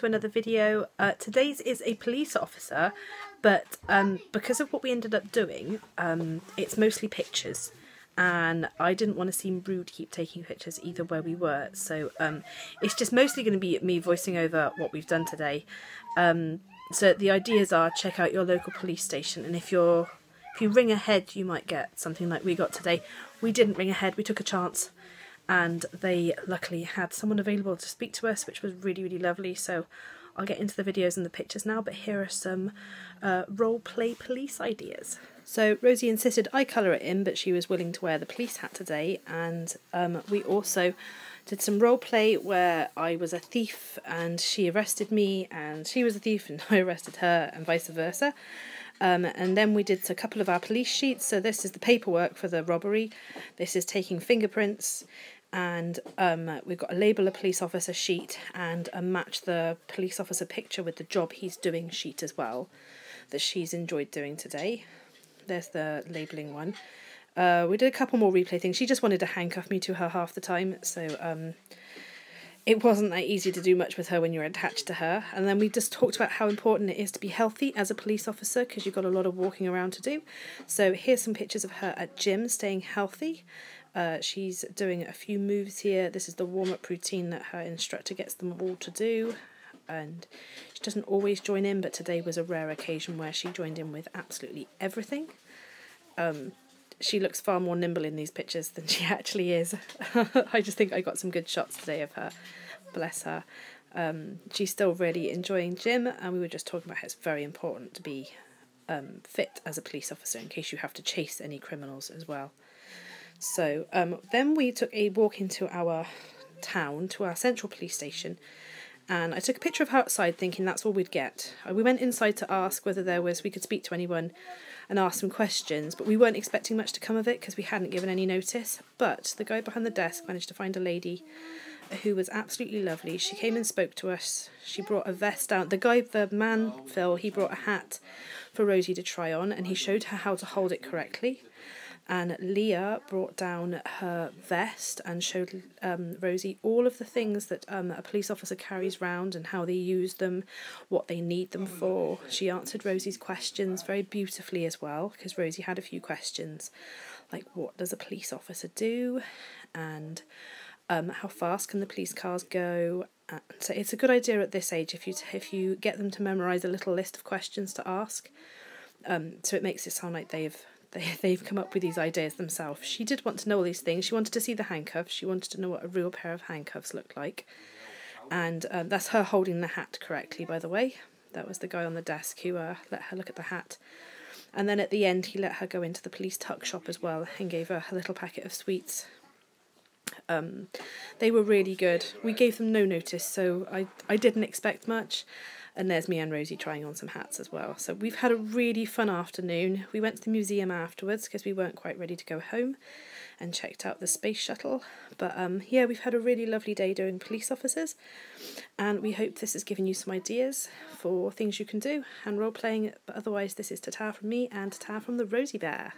to another video. Today's is a police officer, but because of what we ended up doing, it's mostly pictures, and I didn't want to seem rude to keep taking pictures either where we were, so it's just mostly going to be me voicing over what we've done today. So the ideas are, check out your local police station, and if you ring ahead you might get something like we got today. We didn't ring ahead, we took a chance, and they luckily had someone available to speak to us, which was really, really lovely. So I'll get into the videos and the pictures now, but here are some role-play police ideas. So Rosie insisted I colour it in, but she was willing to wear the police hat today, and we also did some role-play where I was a thief and she arrested me, and she was a thief and I arrested her, and vice versa. And then we did a couple of our police sheets. So this is the paperwork for the robbery, this is taking fingerprints, and we've got a label a police officer sheet and a match the police officer picture with the job he's doing sheet as well, that she's enjoyed doing today. There's the labelling one. We did a couple more replay things. She just wanted to handcuff me to her half the time, so it wasn't that easy to do much with her when you're attached to her. And then we just talked about how important it is to be healthy as a police officer, because you've got a lot of walking around to do. So here's some pictures of her at gym staying healthy. She's doing a few moves here. This is the warm-up routine that her instructor gets them all to do, and she doesn't always join in, but today was a rare occasion where she joined in with absolutely everything. She looks far more nimble in these pictures than she actually is. I just think I got some good shots today of her. Bless her. She's still really enjoying gym, and we were just talking about how it's very important to be fit as a police officer in case you have to chase any criminals as well. So then we took a walk into our town, to our central police station, and I took a picture of her outside thinking that's all we'd get. We went inside to ask whether we could speak to anyone and ask some questions, but we weren't expecting much to come of it because we hadn't given any notice. But the guy behind the desk managed to find a lady who was absolutely lovely. She came and spoke to us. She brought a vest down. The man, Phil, he brought a hat for Rosie to try on, and he showed her how to hold it correctly. And Leah brought down her vest and showed Rosie all of the things that a police officer carries round and how they use them, what they need them for. She answered Rosie's questions very beautifully as well, because Rosie had a few questions, like what does a police officer do, and how fast can the police cars go. So it's a good idea at this age if you get them to memorise a little list of questions to ask. So it makes it sound like they've come up with these ideas themselves. She did want to know all these things. She wanted to see the handcuffs. She wanted to know what a real pair of handcuffs looked like. And that's her holding the hat correctly, by the way. That was the guy on the desk who let her look at the hat. And then at the end, he let her go into the police tuck shop as well and gave her a little packet of sweets. They were really good. We gave them no notice, so I didn't expect much. And there's me and Rosie trying on some hats as well. So we've had a really fun afternoon. We went to the museum afterwards because we weren't quite ready to go home, and checked out the space shuttle. But yeah, we've had a really lovely day doing police officers, and we hope this has given you some ideas for things you can do and role-playing. But otherwise, this is ta-ta from me and ta-ta from the Rosie Bear.